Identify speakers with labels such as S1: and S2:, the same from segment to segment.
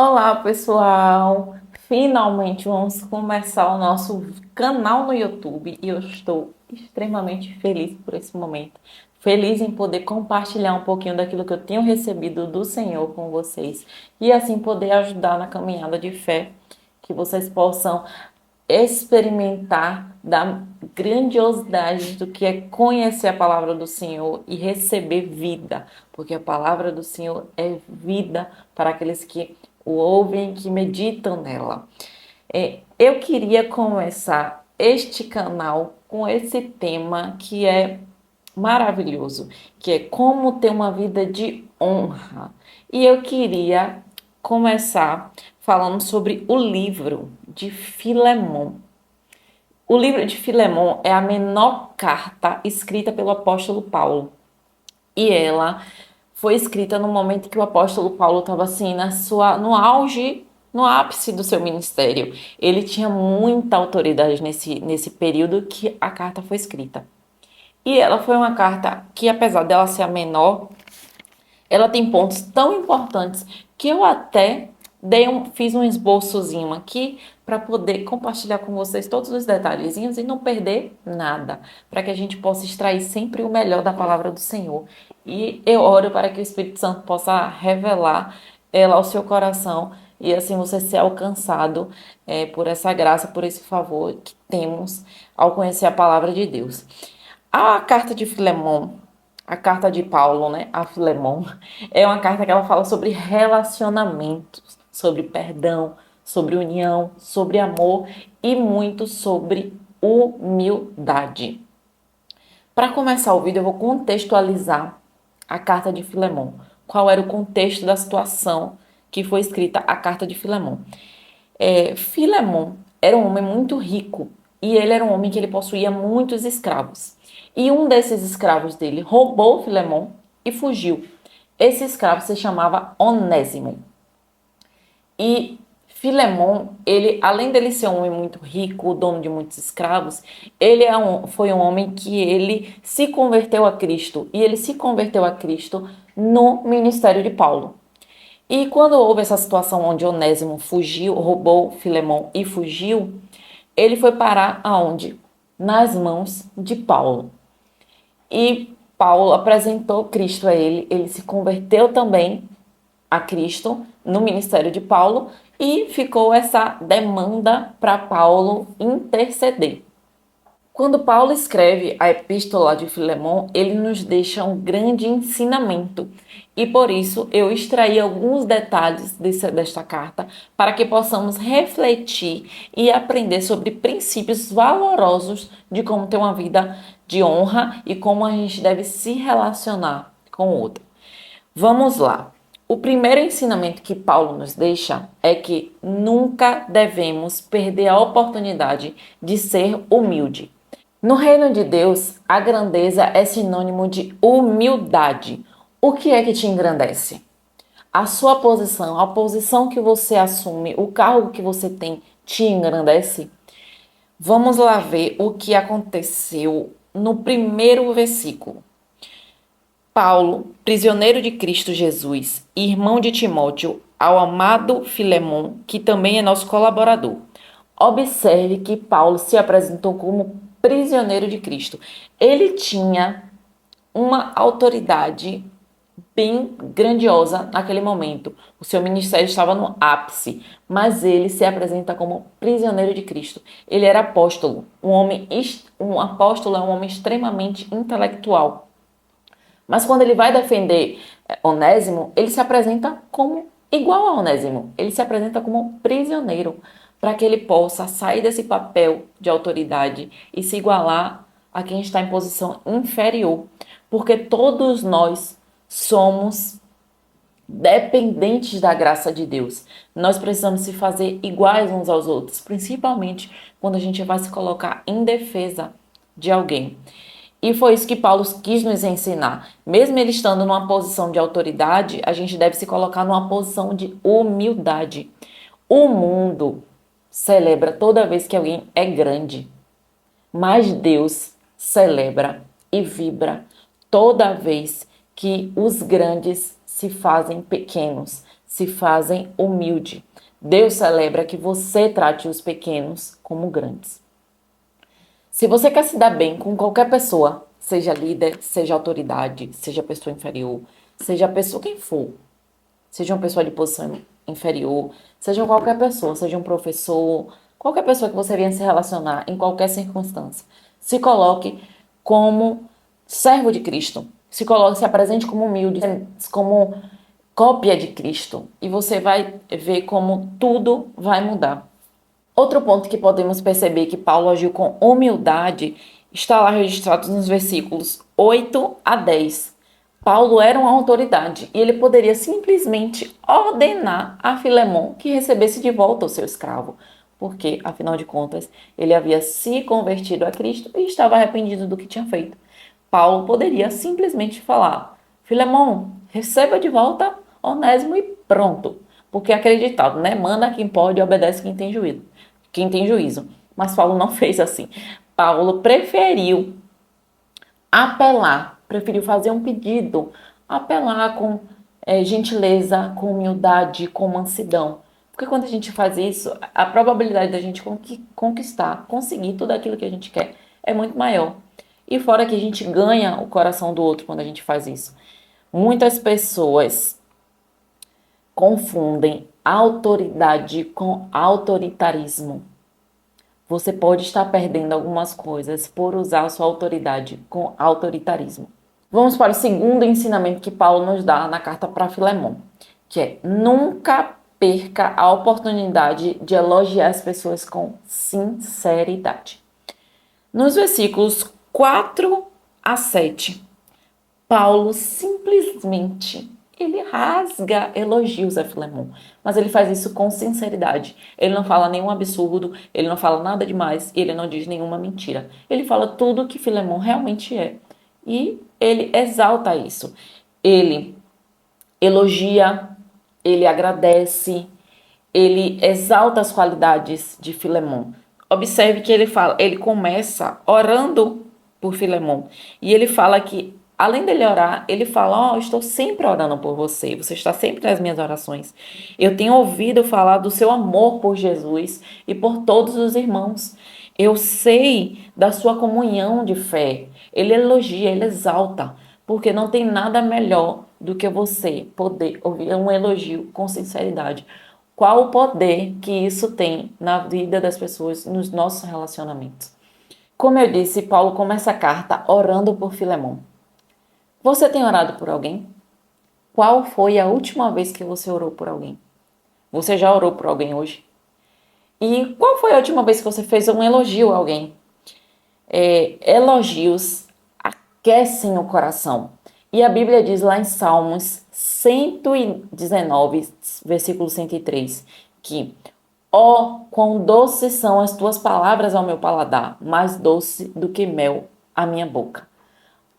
S1: Olá, pessoal! Finalmente vamos começar o nosso canal no YouTube e eu estou extremamente feliz por esse momento. Feliz em poder compartilhar um pouquinho daquilo que eu tenho recebido do Senhor com vocês e assim poder ajudar na caminhada de fé, que vocês possam experimentar da grandiosidade do que é conhecer a palavra do Senhor e receber vida, porque a palavra do Senhor é vida para aqueles que o ouvem, que meditam nela. Eu queria começar este canal com esse tema que é maravilhoso, que é como ter uma vida de honra. E eu queria começar falando sobre o livro de Filemão. O livro de Filemão é a menor carta escrita pelo apóstolo Paulo. E ela foi escrita no momento que o apóstolo Paulo estava assim no auge, no ápice do seu ministério. Ele tinha muita autoridade nesse período que a carta foi escrita. E ela foi uma carta que, apesar dela ser a menor, ela tem pontos tão importantes que eu até fiz um esboçozinho aqui para poder compartilhar com vocês todos os detalhezinhos e não perder nada, para que a gente possa extrair sempre o melhor da palavra do Senhor. E eu oro para que o Espírito Santo possa revelar ela ao seu coração e assim você ser alcançado por essa graça, por esse favor que temos ao conhecer a palavra de Deus. A carta de Filemão, a carta de Paulo, né, a Filemão, é uma carta que ela fala sobre relacionamentos, sobre perdão, sobre união, sobre amor e muito sobre humildade. Para começar o vídeo, eu vou contextualizar a carta de Filemão. Qual era o contexto da situação que foi escrita a carta de Filemão? Filemão era um homem muito rico e ele era um homem que ele possuía muitos escravos. E um desses escravos dele roubou Filemão e fugiu. Esse escravo se chamava Onésimo. E Filemão, ele, além dele ser um homem muito rico, dono de muitos escravos, foi um homem que ele se converteu a Cristo. E ele se converteu a Cristo no ministério de Paulo. E quando houve essa situação onde Onésimo fugiu, roubou Filemão e fugiu, ele foi parar aonde? Nas mãos de Paulo. E Paulo apresentou Cristo a ele, ele se converteu também a Cristo no ministério de Paulo e ficou essa demanda para Paulo interceder. Quando Paulo escreve a epístola de Filemão, ele nos deixa um grande ensinamento. E por isso eu extraí alguns detalhes desta carta para que possamos refletir e aprender sobre princípios valorosos de como ter uma vida de honra e como a gente deve se relacionar com o outro. Vamos lá. O primeiro ensinamento que Paulo nos deixa é que nunca devemos perder a oportunidade de ser humilde. No reino de Deus, a grandeza é sinônimo de humildade. O que é que te engrandece? A sua posição, a posição que você assume, o cargo que você tem te engrandece? Vamos lá ver o que aconteceu no primeiro versículo. Paulo, prisioneiro de Cristo Jesus, irmão de Timóteo, ao amado Filemão, que também é nosso colaborador. Observe que Paulo se apresentou como prisioneiro de Cristo. Ele tinha uma autoridade bem grandiosa naquele momento. O seu ministério estava no ápice, mas ele se apresenta como prisioneiro de Cristo. Ele era apóstolo. Um apóstolo é um homem extremamente intelectual. Mas quando ele vai defender Onésimo, ele se apresenta como igual a Onésimo. Ele se apresenta como prisioneiro, para que ele possa sair desse papel de autoridade e se igualar a quem está em posição inferior. Porque todos nós somos dependentes da graça de Deus. Nós precisamos se fazer iguais uns aos outros, principalmente quando a gente vai se colocar em defesa de alguém. E foi isso que Paulo quis nos ensinar. Mesmo ele estando numa posição de autoridade, a gente deve se colocar numa posição de humildade. O mundo celebra toda vez que alguém é grande, mas Deus celebra e vibra toda vez que os grandes se fazem pequenos, se fazem humilde. Deus celebra que você trate os pequenos como grandes. Se você quer se dar bem com qualquer pessoa, seja líder, seja autoridade, seja pessoa inferior, seja pessoa quem for, seja uma pessoa de posição inferior, seja qualquer pessoa, seja um professor, qualquer pessoa que você venha se relacionar em qualquer circunstância, se coloque como servo de Cristo, se coloque, se apresente como humilde, como cópia de Cristo, e você vai ver como tudo vai mudar. Outro ponto que podemos perceber que Paulo agiu com humildade está lá registrado nos versículos 8 a 10. Paulo era uma autoridade e ele poderia simplesmente ordenar a Filemon que recebesse de volta o seu escravo, porque, afinal de contas, ele havia se convertido a Cristo e estava arrependido do que tinha feito. Paulo poderia simplesmente falar: Filemon, receba de volta Onésimo e pronto. Porque é acreditado, né? Manda quem pode e obedece quem tem juízo. Quem tem juízo. Mas Paulo não fez assim. Paulo preferiu apelar, preferiu fazer um pedido, apelar com gentileza, com humildade, com mansidão. Porque quando a gente faz isso, a probabilidade da gente conquistar, conseguir tudo aquilo que a gente quer é muito maior. E fora que a gente ganha o coração do outro quando a gente faz isso. Muitas pessoas confundem autoridade com autoritarismo. Você pode estar perdendo algumas coisas por usar a sua autoridade com autoritarismo. Vamos para o segundo ensinamento que Paulo nos dá na carta para Filemon, que é: nunca perca a oportunidade de elogiar as pessoas com sinceridade. Nos versículos 4 a 7, Paulo simplesmente ele rasga elogios a Filemon, mas ele faz isso com sinceridade. Ele não fala nenhum absurdo, ele não fala nada demais, ele não diz nenhuma mentira. Ele fala tudo o que Filemon realmente é. E ele exalta isso. Ele elogia, ele agradece, ele exalta as qualidades de Filemon. Observe que ele começa orando por Filemon. E ele fala que, além dele orar, ele fala: estou sempre orando por você, você está sempre nas minhas orações. Eu tenho ouvido falar do seu amor por Jesus e por todos os irmãos. Eu sei da sua comunhão de fé. Ele elogia, ele exalta, porque não tem nada melhor do que você poder ouvir um elogio com sinceridade. Qual o poder que isso tem na vida das pessoas, nos nossos relacionamentos? Como eu disse, Paulo começa a carta orando por Filemon. Você tem orado por alguém? Qual foi a última vez que você orou por alguém? Você já orou por alguém hoje? E qual foi a última vez que você fez um elogio a alguém? Elogios aquecem o coração. E a Bíblia diz lá em Salmos 119, versículo 103, que: quão doces são as tuas palavras ao meu paladar, mais doce do que mel à minha boca.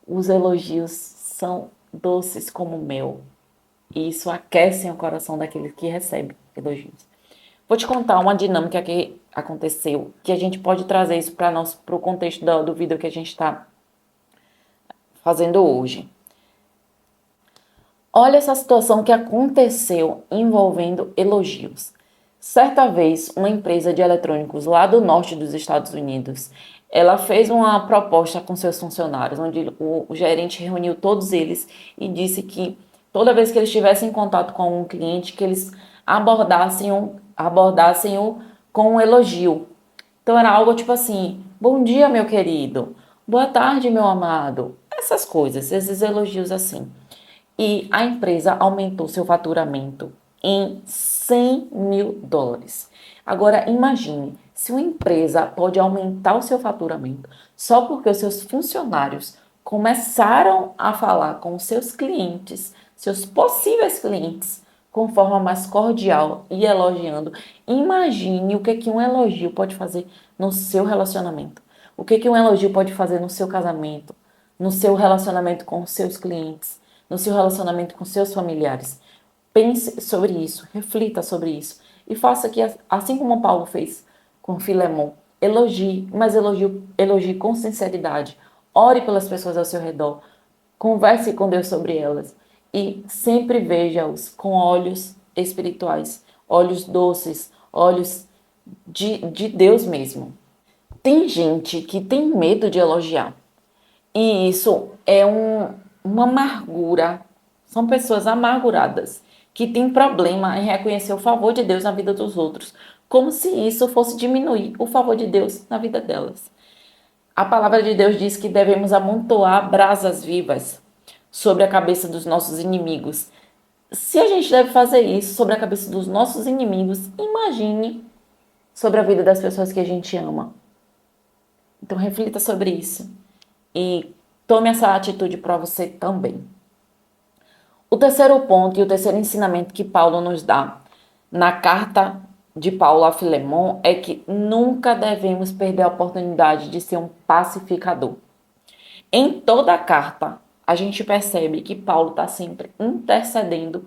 S1: Os elogios são doces como mel. E isso aquece o coração daquele que recebe elogios. Vou te contar uma dinâmica que aconteceu, que a gente pode trazer isso para o contexto do vídeo que a gente está fazendo hoje. Olha essa situação que aconteceu envolvendo elogios. Certa vez, uma empresa de eletrônicos lá do norte dos Estados Unidos, ela fez uma proposta com seus funcionários, onde o gerente reuniu todos eles e disse que toda vez que eles tivessem contato com um cliente, que eles abordassem-o com um elogio. Então era algo tipo assim: bom dia, meu querido, boa tarde, meu amado. Essas coisas, esses elogios assim. E a empresa aumentou seu faturamento em $100.000. Agora imagine, se uma empresa pode aumentar o seu faturamento só porque os seus funcionários começaram a falar com os seus clientes, seus possíveis clientes, com forma mais cordial e elogiando. Imagine o que um elogio pode fazer no seu relacionamento. O que um elogio pode fazer no seu casamento, no seu relacionamento com os seus clientes, no seu relacionamento com seus familiares. Pense sobre isso, reflita sobre isso e faça que, assim como Paulo fez com Filemon, elogie, mas elogie com sinceridade. Ore pelas pessoas ao seu redor, converse com Deus sobre elas e sempre veja-os com olhos espirituais, olhos doces, olhos de Deus mesmo. Tem gente que tem medo de elogiar. E isso é uma amargura. São pessoas amarguradas que têm problema em reconhecer o favor de Deus na vida dos outros, como se isso fosse diminuir o favor de Deus na vida delas. A palavra de Deus diz que devemos amontoar brasas vivas sobre a cabeça dos nossos inimigos. Se a gente deve fazer isso sobre a cabeça dos nossos inimigos, imagine sobre a vida das pessoas que a gente ama. Então reflita sobre isso e tome essa atitude para você também. O terceiro ponto e o terceiro ensinamento que Paulo nos dá na carta de Paulo a Filemon é que nunca devemos perder a oportunidade de ser um pacificador. Em toda a carta, a gente percebe que Paulo está sempre intercedendo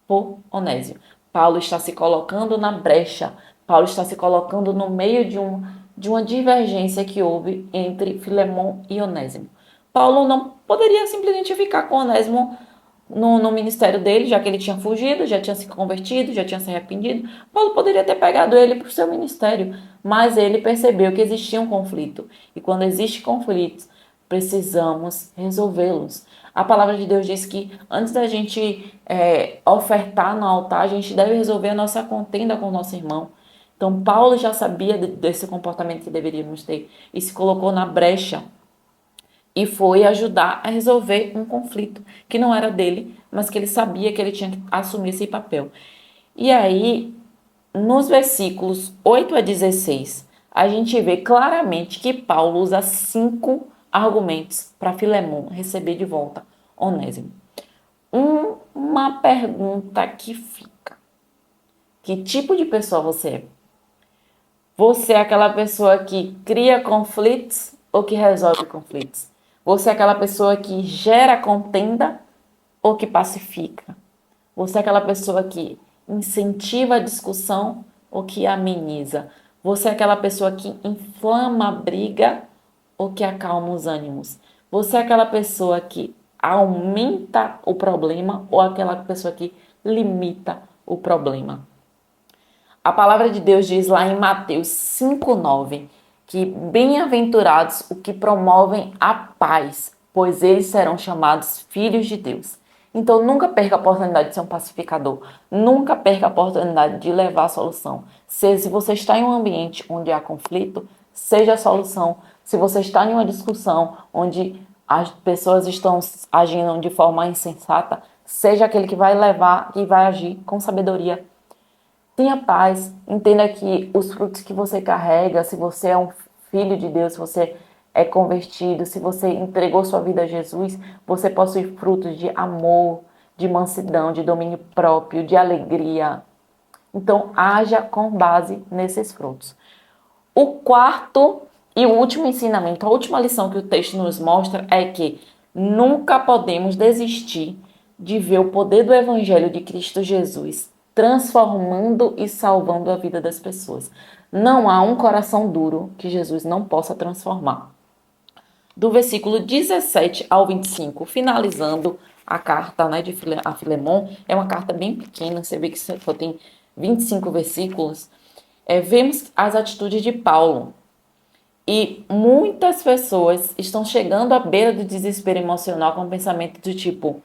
S1: por Onésio. Paulo está se colocando na brecha, Paulo está se colocando no meio de uma divergência que houve entre Filemon e Onésimo. Paulo não poderia simplesmente ficar com Onésimo no ministério dele, já que ele tinha fugido, já tinha se convertido, já tinha se arrependido. Paulo poderia ter pegado ele para o seu ministério, mas ele percebeu que existia um conflito. E quando existe conflitos, precisamos resolvê-los. A palavra de Deus diz que antes da gente ofertar no altar, a gente deve resolver a nossa contenda com o nosso irmão. Então, Paulo já sabia desse comportamento que deveríamos ter e se colocou na brecha e foi ajudar a resolver um conflito que não era dele, mas que ele sabia que ele tinha que assumir esse papel. E aí, nos versículos 8 a 16, a gente vê claramente que Paulo usa 5 argumentos para Filemon receber de volta Onésimo. Uma pergunta que fica: que tipo de pessoa você é? Você é aquela pessoa que cria conflitos ou que resolve conflitos? Você é aquela pessoa que gera contenda ou que pacifica? Você é aquela pessoa que incentiva a discussão ou que ameniza? Você é aquela pessoa que inflama a briga ou que acalma os ânimos? Você é aquela pessoa que aumenta o problema ou aquela pessoa que limita o problema? A palavra de Deus diz lá em Mateus 5:9 que bem-aventurados os que promovem a paz, pois eles serão chamados filhos de Deus. Então nunca perca a oportunidade de ser um pacificador, nunca perca a oportunidade de levar a solução. Se você está em um ambiente onde há conflito, seja a solução. Se você está em uma discussão onde as pessoas estão agindo de forma insensata, seja aquele que vai levar e vai agir com sabedoria. Tenha paz, entenda que os frutos que você carrega, se você é um filho de Deus, se você é convertido, se você entregou sua vida a Jesus, você possui frutos de amor, de mansidão, de domínio próprio, de alegria. Então, haja com base nesses frutos. O quarto e o último ensinamento, a última lição que o texto nos mostra é que nunca podemos desistir de ver o poder do Evangelho de Cristo Jesus transformando e salvando a vida das pessoas. Não há um coração duro que Jesus não possa transformar. Do versículo 17 ao 25, finalizando a carta, né, a Filemon, é uma carta bem pequena, você vê que só tem 25 versículos, vemos as atitudes de Paulo. E muitas pessoas estão chegando à beira do desespero emocional com o pensamento do tipo: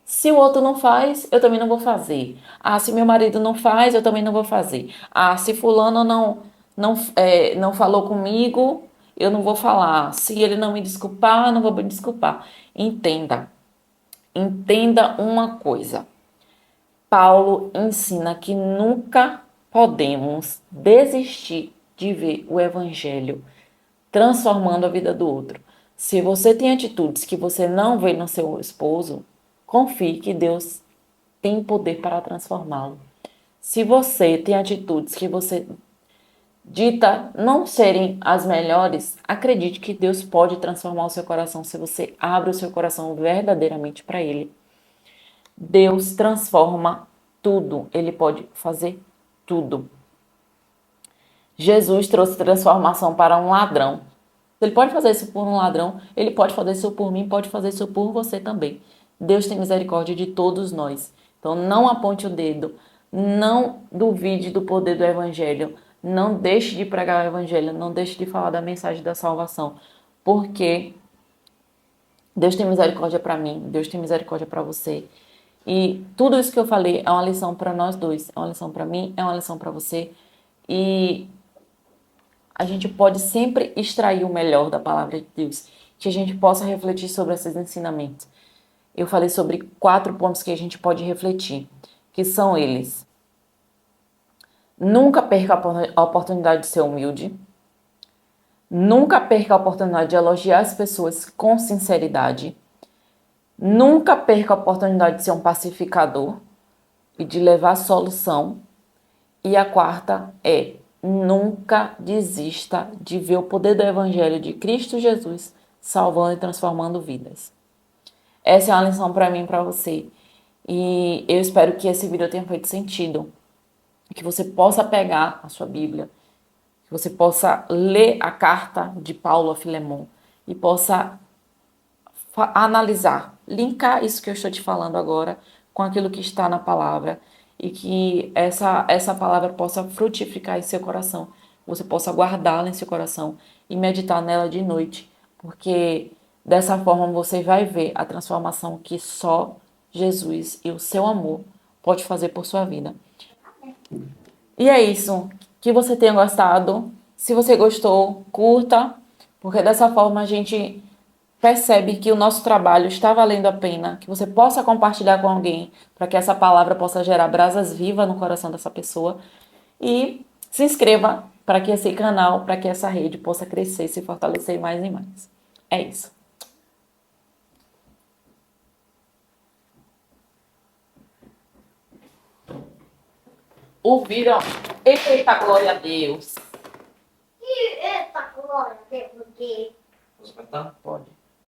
S1: se o outro não faz, eu também não vou fazer. Ah, se meu marido não faz, eu também não vou fazer. Ah, se fulano não falou comigo, eu não vou falar. Se ele não me desculpar, eu não vou me desculpar. Entenda uma coisa. Paulo ensina que nunca podemos desistir de ver o evangelho transformando a vida do outro. Se você tem atitudes que você não vê no seu esposo, confie que Deus tem poder para transformá-lo. Se você tem atitudes que você dita não serem as melhores, acredite que Deus pode transformar o seu coração se você abre o seu coração verdadeiramente para Ele. Deus transforma tudo, Ele pode fazer tudo. Jesus trouxe transformação para um ladrão. Ele pode fazer isso por um ladrão, ele pode fazer isso por mim, pode fazer isso por você também. Deus tem misericórdia de todos nós. Então não aponte o dedo, não duvide do poder do evangelho, não deixe de pregar o evangelho, não deixe de falar da mensagem da salvação, porque Deus tem misericórdia para mim, Deus tem misericórdia para você. E tudo isso que eu falei é uma lição para nós dois, é uma lição para mim, é uma lição para você. E a gente pode sempre extrair o melhor da palavra de Deus, que a gente possa refletir sobre esses ensinamentos. Eu falei sobre 4 pontos que a gente pode refletir, que são eles: nunca perca a oportunidade de ser humilde, nunca perca a oportunidade de elogiar as pessoas com sinceridade, nunca perca a oportunidade de ser um pacificador e de levar solução. E a quarta é: nunca desista de ver o poder do Evangelho de Cristo Jesus salvando e transformando vidas. Essa é uma lição para mim e para você. E eu espero que esse vídeo tenha feito sentido. Que você possa pegar a sua Bíblia, que você possa ler a carta de Paulo a Filemon e possa analisar, linkar isso que eu estou te falando agora com aquilo que está na palavra e que essa palavra possa frutificar em seu coração, você possa guardá-la em seu coração e meditar nela de noite, porque dessa forma você vai ver a transformação que só Jesus e o seu amor pode fazer por sua vida. E é isso, que você tenha gostado. Se você gostou, curta, porque dessa forma a gente percebe que o nosso trabalho está valendo a pena, que você possa compartilhar com alguém, para que essa palavra possa gerar brasas vivas no coração dessa pessoa. E se inscreva para que esse canal, para que essa rede possa crescer e se fortalecer mais e mais. É isso. Ouviram? Eita, glória a Deus!
S2: Eita, glória a Deus, porque...
S1: Posso cantar? Pode.